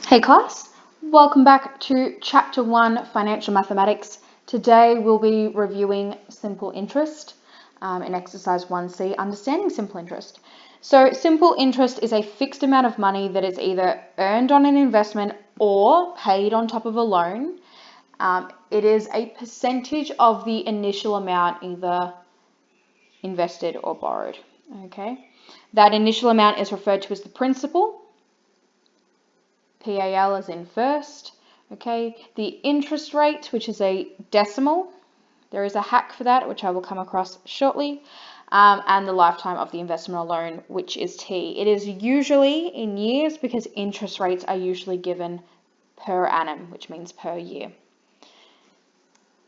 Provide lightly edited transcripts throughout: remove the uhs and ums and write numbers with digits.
Hey class, welcome back to Chapter 1 Financial Mathematics. Today we'll be reviewing simple interest in exercise 1C, understanding simple interest. So simple interest is a fixed amount of money that is either earned on an investment or paid on top of a loan. It is a percentage of the initial amount either invested or borrowed. Okay, that initial amount is referred to as the principal. PAL as in first, okay? The interest rate, which is a decimal, there is a hack for that, which I will come across shortly, and the lifetime of the investment or loan, which is T. It is usually in years because interest rates are usually given per annum, which means per year.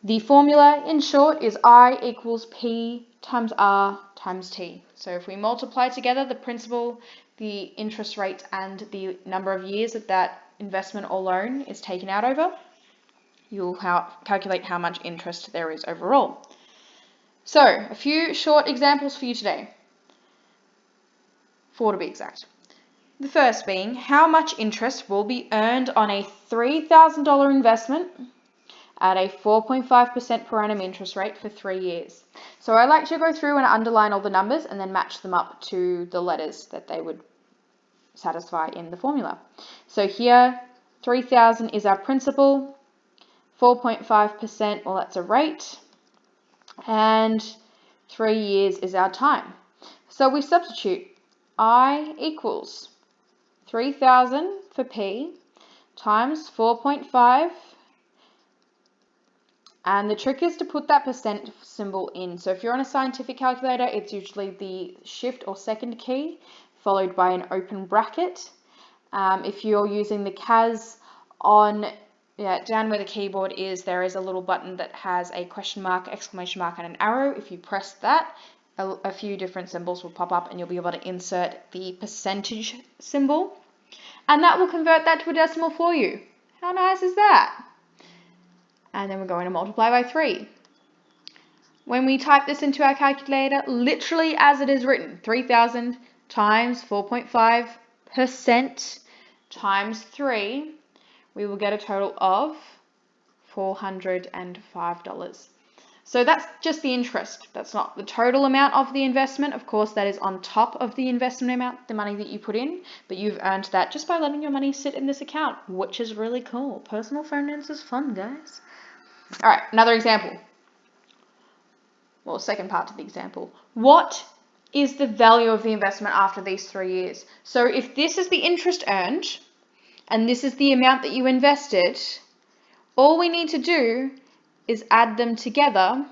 The formula, in short, is I equals P times R times T. So if we multiply together the principal, the interest rate, and the number of years that investment or loan is taken out over, you'll calculate how much interest there is overall. So a few short examples for you today. 4 to be exact. The first being, how much interest will be earned on a $3,000 investment at a 4.5% per annum interest rate for 3 years. So I like to go through and underline all the numbers and then match them up to the letters that they would satisfy in the formula. So here, 3,000 is our principal, 4.5%, well, that's a rate, and 3 years is our time. So we substitute I equals 3,000 for P times 4.5. And the trick is to put that percent symbol in. So if you're on a scientific calculator, it's usually the shift or second key followed by an open bracket. If you're using the CAS down where the keyboard is, there is a little button that has a question mark, exclamation mark, and an arrow. If you press that, a few different symbols will pop up and you'll be able to insert the percentage symbol. And that will convert that to a decimal for you. How nice is that? And then we're going to multiply by 3. When we type this into our calculator, literally as it is written, 3,000 times 4.5% times 3, we will get a total of $405. So that's just the interest. That's not the total amount of the investment. Of course, that is on top of the investment amount, the money that you put in, but you've earned that just by letting your money sit in this account, which is really cool. Personal finance is fun, guys. All right, another example. Well, second part to the example. What is the value of the investment after these 3 years? So if this is the interest earned and this is the amount that you invested, all we need to do is add them together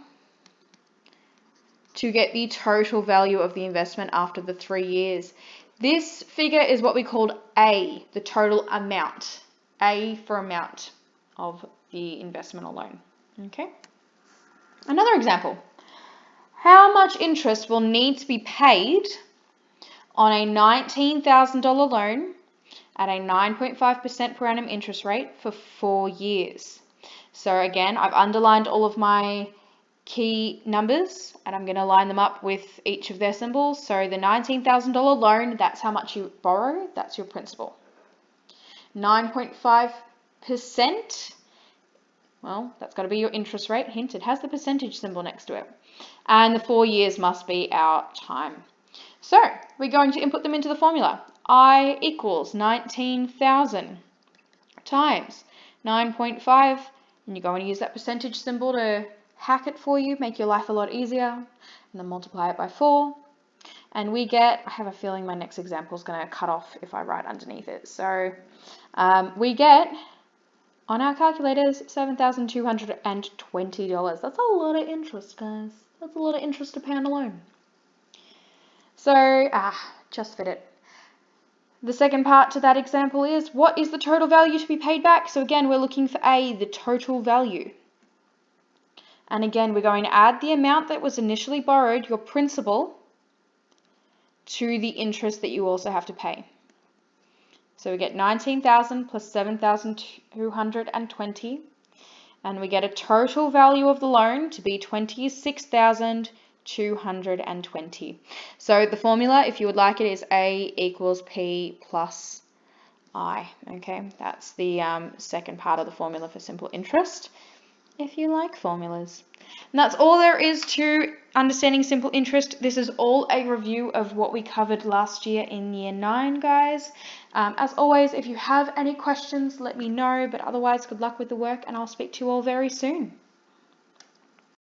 to get the total value of the investment after the 3 years. This figure is what we called A, the total amount. A for amount of the investment or loan. Okay. Another example. How much interest will need to be paid on a $19,000 loan at a 9.5% per annum interest rate for 4 years? So again, I've underlined all of my key numbers and I'm going to line them up with each of their symbols. So the $19,000 loan, that's how much you borrow, that's your principal. 9.5%, well, that's got to be your interest rate. Hint, it has the percentage symbol next to it. And the 4 years must be our time. So we're going to input them into the formula. I equals 19,000 times 9.5, and you're going to use that percentage symbol to hack it for you, make your life a lot easier, and then multiply it by 4. And we get, I have a feeling my next example is going to cut off if I write underneath it. So we get, on our calculators, $7,220. That's a lot of interest, guys. That's a lot of interest to pay on a loan. So, just fit it. The second part to that example is, what is the total value to be paid back? So again, we're looking for A, the total value. And again, we're going to add the amount that was initially borrowed, your principal, to the interest that you also have to pay. So we get 19,000 plus 7,220, and we get a total value of the loan to be 26,220. So the formula, if you would like it, is A equals P plus I. Okay, that's the second part of the formula for simple interest, if you like formulas. And that's all there is to understanding simple interest. This is all a review of what we covered last year in year 9, guys. As always, if you have any questions, let me know. But otherwise, good luck with the work, and I'll speak to you all very soon.